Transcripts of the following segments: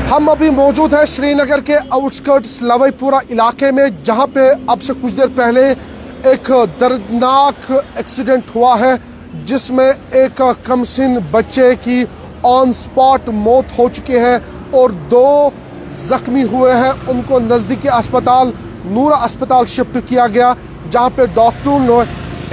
हम अभी मौजूद हैं श्रीनगर के आउटस्कर्ट्स लवईपुरा इलाके में, जहां पे अब से कुछ देर पहले एक दर्दनाक एक्सीडेंट हुआ है जिसमें एक कमसिन बच्चे की ऑन स्पॉट मौत हो चुकी है और 2 जख्मी हुए हैं। उनको नज़दीकी अस्पताल नूरा अस्पताल शिफ्ट किया गया, जहां पे डॉक्टरों ने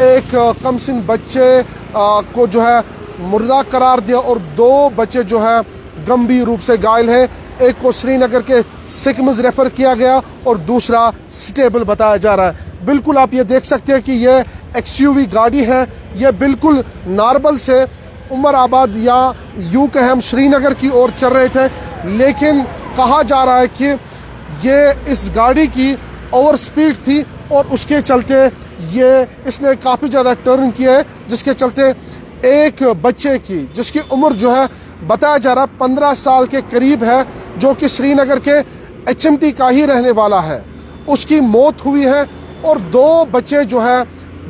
एक कमसिन बच्चे को जो है मुर्दा करार दिया और 2 बच्चे जो है गंभीर रूप से घायल हैं। एक को श्रीनगर के सिकम्स रेफर किया गया और दूसरा स्टेबल बताया जा रहा है। बिल्कुल आप ये देख सकते हैं कि ये एक्सयूवी गाड़ी है, ये बिल्कुल नारबल से उमर आबाद या यूं कहें हम श्रीनगर की ओर चल रहे थे, लेकिन कहा जा रहा है कि ये इस गाड़ी की ओवर स्पीड थी और उसके चलते इसने काफ़ी ज़्यादा टर्न किया है, जिसके चलते एक बच्चे की जिसकी उम्र जो है बताया जा रहा है 15 साल के करीब है, जो कि श्रीनगर के HMT का ही रहने वाला है, उसकी मौत हुई है और 2 बच्चे जो है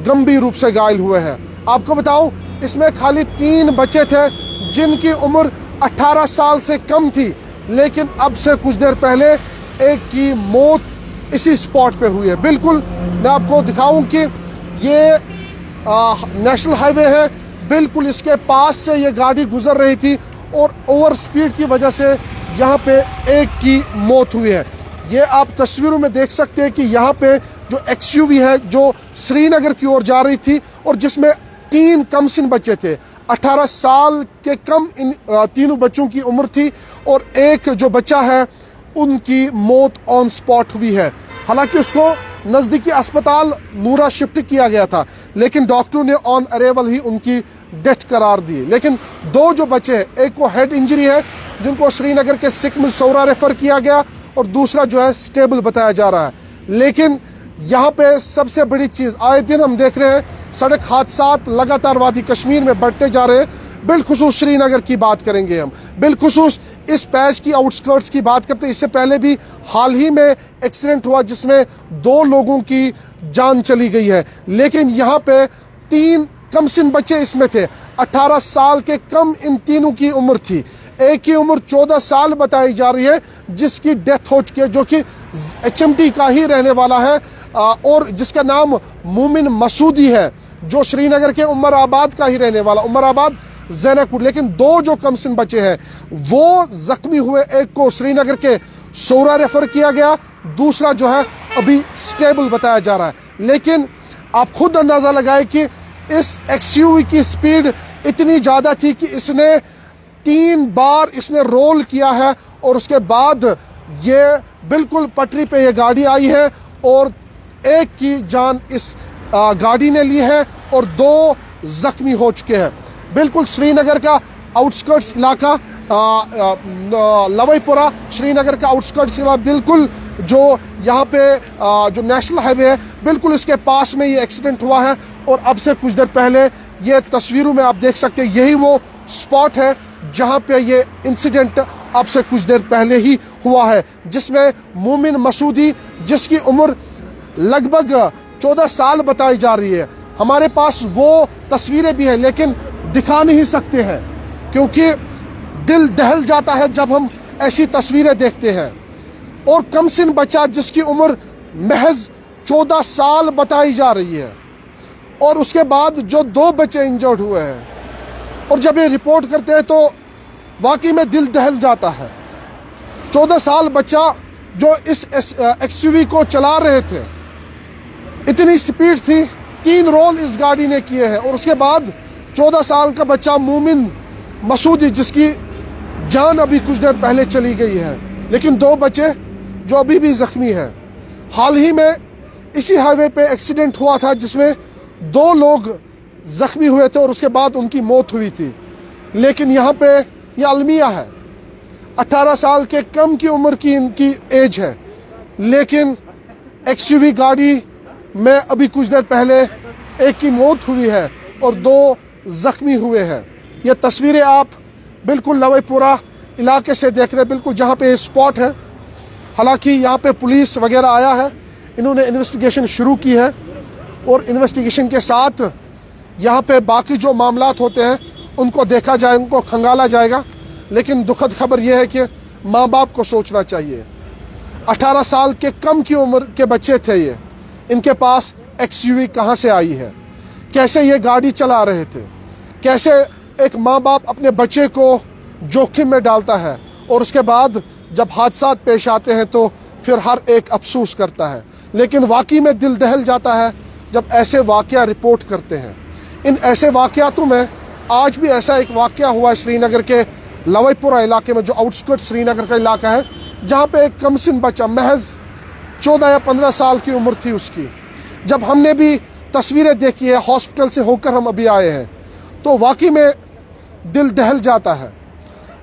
गंभीर रूप से घायल हुए हैं। आपको बताऊं, इसमें खाली 3 बच्चे थे जिनकी उम्र 18 साल से कम थी, लेकिन अब से कुछ देर पहले एक की मौत इसी स्पॉट पे हुई है। बिल्कुल मैं आपको दिखाऊं कि ये नेशनल हाईवे है, बिल्कुल इसके पास से ये गाड़ी गुजर रही थी और ओवर स्पीड की वजह से यहाँ पे एक की मौत हुई है। ये आप तस्वीरों में देख सकते हैं कि यहाँ पे जो एक्सयूवी है जो श्रीनगर की ओर जा रही थी और जिसमें 3 कमसिन बच्चे थे, 18 साल के कम इन तीनों बच्चों की उम्र थी और एक जो बच्चा है उनकी मौत ऑन स्पॉट हुई है। हालांकि उसको नज़दीकी अस्पताल नूरा शिफ्ट किया गया था, लेकिन डॉक्टरों ने ऑन अरेवल ही उनकी डेथ करार दी। लेकिन 2 जो बच्चे हैं, एक को हेड इंजरी है जिनको श्रीनगर के सिकम सौरा रेफर किया गया और दूसरा जो है स्टेबल बताया जा रहा है। लेकिन यहाँ पे सबसे बड़ी चीज़ आए दिन हम देख रहे हैं, सड़क हादसात लगातार वादी कश्मीर में बढ़ते जा रहे हैं। बिलखुसूस श्रीनगर की बात करेंगे हम, बिलखुसूस इस पैच की आउटस्कर्ट्स की बात करते हैं। इससे पहले भी हाल ही में एक्सीडेंट हुआ जिसमें 2 लोगों की जान चली गई है, लेकिन यहाँ पे 3 कमसिन बच्चे इसमें थे। 18 साल के कम इन तीनों की उम्र थी। एक की उम्र 14 साल बताई जा रही है जिसकी डेथ हो चुकी है, जो कि HMT का ही रहने वाला है और जिसका नाम मोमिन मसूदी है, जो श्रीनगर के उमर आबाद का ही रहने वाला, उमर आबाद ज़ैनकपुर। लेकिन 2 जो कमसिन बच्चे हैं वो जख्मी हुए, एक को श्रीनगर के सौरा रेफर किया गया, दूसरा जो है अभी स्टेबल बताया जा रहा है। लेकिन आप खुद अंदाजा लगाएं कि इस एक्सयूवी की स्पीड इतनी ज़्यादा थी कि इसने 3 बार इसने रोल किया है और उसके बाद ये बिल्कुल पटरी पे ये गाड़ी आई है और एक की जान इस गाड़ी ने ली है और 2 जख्मी हो चुके हैं। बिल्कुल श्रीनगर का आउटस्कर्ट्स इलाका लवईपुरा श्रीनगर का आउटस्कर्ट्स इलाका, बिल्कुल जो यहाँ पे जो नेशनल हाईवे है बिल्कुल इसके पास में ये एक्सीडेंट हुआ है और अब से कुछ देर पहले ये तस्वीरों में आप देख सकते हैं, यही वो स्पॉट है जहाँ पे ये इंसिडेंट अब से कुछ देर पहले ही हुआ है, जिसमें मोमिन मसूदी जिसकी उम्र लगभग 14 साल बताई जा रही है। हमारे पास वो तस्वीरें भी हैं लेकिन दिखा नहीं सकते हैं क्योंकि दिल दहल जाता है जब हम ऐसी तस्वीरें देखते हैं। और कमसिन बच्चा जिसकी उम्र महज 14 साल बताई जा रही है और उसके बाद जो 2 बच्चे इंजर्ड हुए हैं, और जब ये रिपोर्ट करते हैं तो वाकई में दिल दहल जाता है। 14 साल बच्चा जो इस एक्सयूवी को चला रहे थे, इतनी स्पीड थी, 3 रोल इस गाड़ी ने किए हैं और उसके बाद 14 साल का बच्चा मोमिन मसूदी जिसकी जान अभी कुछ देर पहले चली गई है, लेकिन 2 बच्चे जो अभी भी जख्मी हैं। हाल ही में इसी हाईवे पे एक्सीडेंट हुआ था जिसमें 2 लोग जख्मी हुए थे और उसके बाद उनकी मौत हुई थी। लेकिन यहाँ पे ये अलमिया है, 18 साल के कम की उम्र की इनकी एज है, लेकिन एक्सयूवी गाड़ी में अभी कुछ देर पहले एक की मौत हुई है और 2 जख्मी हुए हैं। ये तस्वीरें आप बिल्कुल लवईपुरा इलाके से देख रहे हैं, बिल्कुल जहाँ पे स्पॉट है। हालांकि यहाँ पे पुलिस वगैरह आया है, इन्होंने इन्वेस्टिगेशन शुरू की है और इन्वेस्टिगेशन के साथ यहाँ पे बाकी जो मामलात होते हैं उनको देखा जाए, उनको खंगाला जाएगा। लेकिन दुखद खबर यह है कि माँ बाप को सोचना चाहिए। 18 साल के कम की उम्र के बच्चे थे ये, इनके पास XUV कहाँ से आई है, कैसे ये गाड़ी चला रहे थे, कैसे एक माँ बाप अपने बच्चे को जोखिम में डालता है, और उसके बाद जब हादसा पेश आते हैं तो फिर हर एक अफसोस करता है। लेकिन वाकई में दिल दहल जाता है जब ऐसे वाक़या रिपोर्ट करते हैं। इन ऐसे वाक़यातों में आज भी ऐसा एक वाक़या हुआ है श्रीनगर के लवईपुरा इलाके में, जो आउटस्कर्ट श्रीनगर का इलाका है, जहाँ पे एक कमसिन बच्चा महज 14 या 15 साल की उम्र थी उसकी। जब हमने भी तस्वीरें देखी है, हॉस्पिटल से होकर हम अभी आए हैं, तो वाकई में दिल दहल जाता है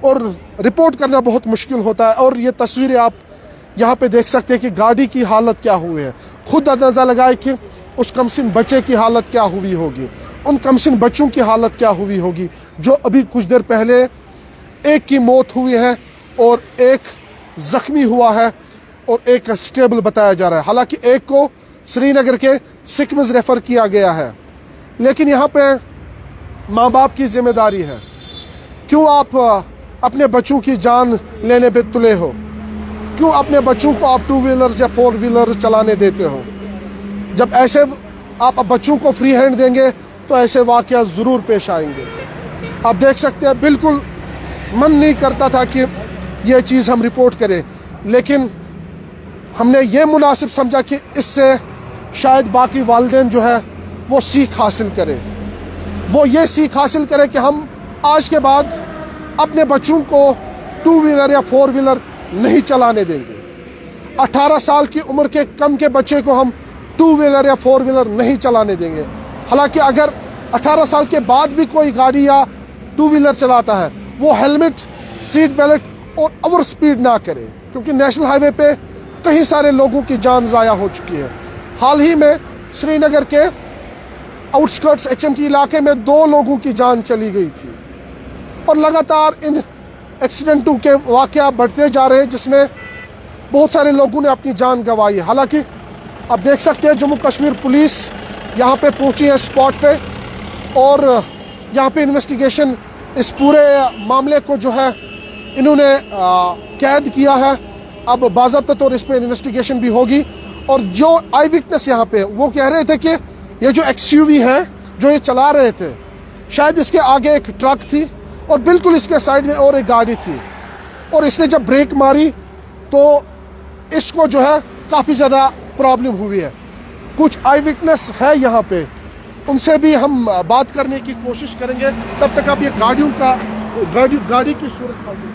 और रिपोर्ट करना बहुत मुश्किल होता है। और ये तस्वीरें आप यहाँ पे देख सकते हैं कि गाड़ी की हालत क्या हुई है। खुद अंदाज़ा लगाए कि उस कमसिन बच्चे की हालत क्या हुई होगी, उन कमसिन बच्चों की हालत क्या हुई होगी, जो अभी कुछ देर पहले एक की मौत हुई है और एक ज़ख्मी हुआ है और एक स्टेबल बताया जा रहा है। हालांकि एक को श्रीनगर के सिकमज रेफ़र किया गया है। लेकिन यहाँ पे माँ बाप की जिम्मेदारी है। क्यों आप अपने बच्चों की जान लेने पे तुले हो? क्यों अपने बच्चों को आप 2 व्हीलर्स या 4 व्हीलर चलाने देते हो? जब ऐसे आप बच्चों को फ्री हैंड देंगे तो ऐसे वाक़या ज़रूर पेश आएंगे। आप देख सकते हैं, बिल्कुल मन नहीं करता था कि ये चीज़ हम रिपोर्ट करें, लेकिन हमने ये मुनासिब समझा कि इससे शायद बाकी वालिदैन जो है वो सीख हासिल करें। वो ये सीख हासिल करें कि हम आज के बाद अपने बच्चों को 2 व्हीलर या 4 व्हीलर नहीं चलाने देंगे। 18 साल की उम्र के कम के बच्चे को हम 2 व्हीलर या 4 व्हीलर नहीं चलाने देंगे। हालांकि अगर 18 साल के बाद भी कोई गाड़ी या 2 व्हीलर चलाता है, वो हेलमेट, सीट बेल्ट और ओवर स्पीड ना करे, क्योंकि नेशनल हाईवे पे कई सारे लोगों की जान ज़ाया हो चुकी है। हाल ही में श्रीनगर के आउटस्कर्ट्स HMT इलाके में 2 लोगों की जान चली गई थी और लगातार इन एक्सीडेंटों के वाक़या बढ़ते जा रहे हैं, जिसमें बहुत सारे लोगों ने अपनी जान गंवाई है। हालांकि आप देख सकते हैं जम्मू कश्मीर पुलिस यहाँ पे पहुँची है स्पॉट पे, और यहाँ पे इन्वेस्टिगेशन, इस पूरे मामले को जो है इन्होंने कैद किया है। अब बाज़ाब्ता तौर इस पर इन्वेस्टिगेशन भी होगी। और जो आई विटनेस यहाँ पे, वो कह रहे थे कि ये जो XUV है जो ये चला रहे थे, शायद इसके आगे एक ट्रक थी और बिल्कुल इसके साइड में और एक गाड़ी थी, और इसने जब ब्रेक मारी तो इसको जो है काफ़ी ज़्यादा प्रॉब्लम हुई है। कुछ आई विटनेस है यहाँ पे, उनसे भी हम बात करने की कोशिश करेंगे। तब तक आप ये गाड़ी की सूरत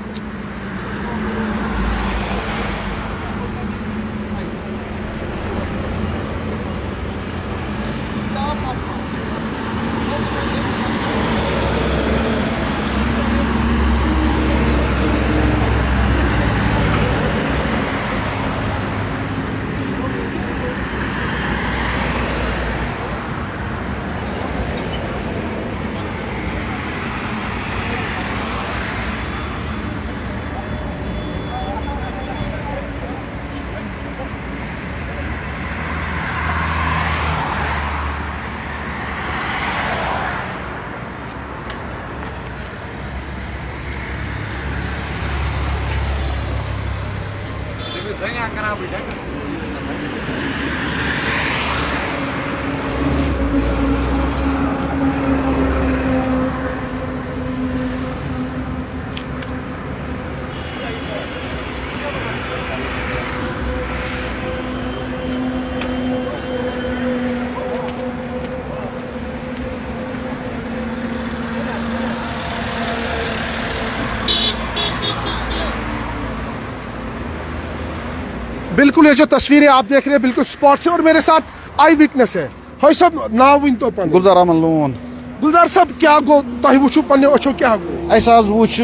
बिल्कुल, ये जो तस्वीरें आप देख रहे हैं बिल्कुल स्पॉट से, और मेरे साथ आई विटनेस है। हाय सब नाव वन तो पन गुलजार अहमद लोन। गुलजार साहब, क्या गो तह वुचु पन्ने अछो क्या गो? ऐसा वुच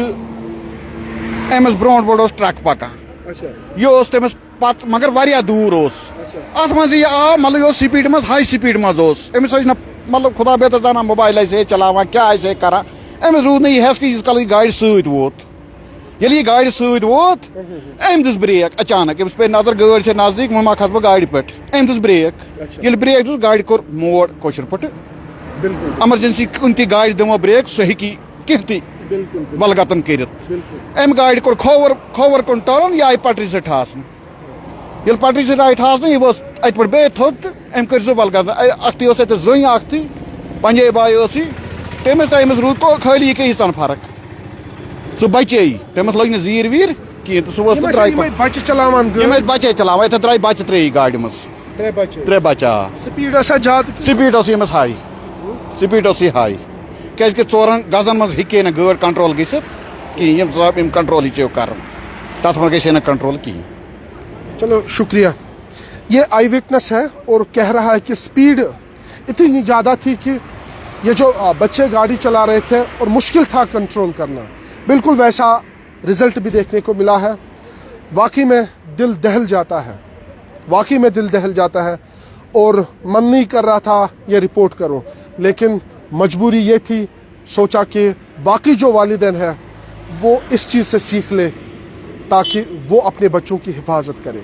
एमएस ब्रोंट बोर्ड ट्रक पकान। अच्छा, ये तमिस पत मगर वारिया दूर अत मज आ मतलब स्पीड मज हाई स्पीड मज अमिस मतलब खुदा बेहतर जाना मोबाइल चलावान क्या करा अमिस रूद नई हेस कि कल गाड़ी सत वोत। ये गाड़ी सत वोत अम दिस ब्रेक अचानक, अमिस पे नजर गाड़ी से नजदीक मा खस बह गाड़ी पे, अम दिस ब्रेक। ये ब्रेक दिस गाड़ी कोर मोड़ कोशर पे, इमरजेंसी कुन गाड़ी दमो ब्रेक सह कह वलगतन करित अम गाड़ी कोर खोवर कुन टर्न यह आई पटरी से ठासन ये पटरी से आई ठासन यह अत पे बे थोद अम कर सो वलगतन अख्ती अत जन अख्ती पंजे बाय तमिस टाइमस रूद तो खाली यह कहींचन फर्क सह बचे तमिस लग जीर वीर कहें तो सह बच्चे चलावान बचे चलावान अत द्राय बच्चे त्रे गाड़ी मज त्रे बच्चे स्पीड स्पीड यमस हाई स्पीड हाई क्या चोरन गजन मज हे ना गाड़ कंट्रोल गम कंट्रोल चो कर तथ मे गई कंट्रोल कहें। चलो शुक्रिया। ये आई विटनेस है और कह रहा है कि स्पीड इतनी ज़्यादा थी कि ये जो बच्चे गाड़ी चला रहे थे और मुश्किल था कंट्रोल करना, बिल्कुल वैसा रिजल्ट भी देखने को मिला है। वाकई में दिल दहल जाता है, वाकई में दिल दहल जाता है और मन नहीं कर रहा था ये रिपोर्ट करूं, लेकिन मजबूरी ये थी, सोचा कि बाकी जो वालिदैन हैं वो इस चीज़ से सीख ले ताकि वो अपने बच्चों की हिफाजत करें।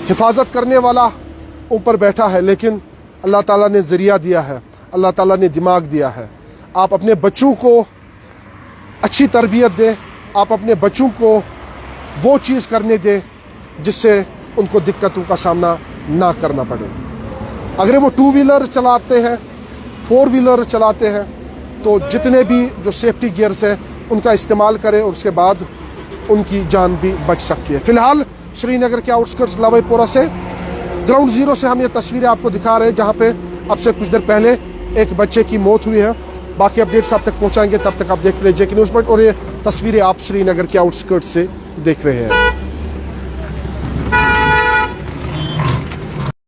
हिफाजत करने वाला ऊपर बैठा है, लेकिन अल्लाह ताला ने ज़रिया दिया है, अल्लाह ताला ने दिमाग दिया है। आप अपने बच्चों को अच्छी तरबियत दें, आप अपने बच्चों को वो चीज़ करने दें जिससे उनको दिक्कतों का सामना ना करना पड़े। अगर वो टू व्हीलर चलाते हैं, फोर व्हीलर चलाते हैं, तो जितने भी जो सेफ्टी गियर्स है उनका इस्तेमाल करें और उसके बाद उनकी जान भी बच सकती है। फ़िलहाल श्रीनगर के आउटस्कर्ट्स लावाईपोरा से ग्राउंड ज़ीरो से हम ये तस्वीरें आपको दिखा रहे हैं जहाँ पे अब से कुछ देर पहले एक बच्चे की मौत हुई है। बाकी अपडेट्स आप तक पहुँचाएंगे, तब तक आप देखते रहिए जेके न्यूज़ पॉइंट और ये तस्वीरें आप श्रीनगर के आउटस्कर्ट्स से देख रहे हैं।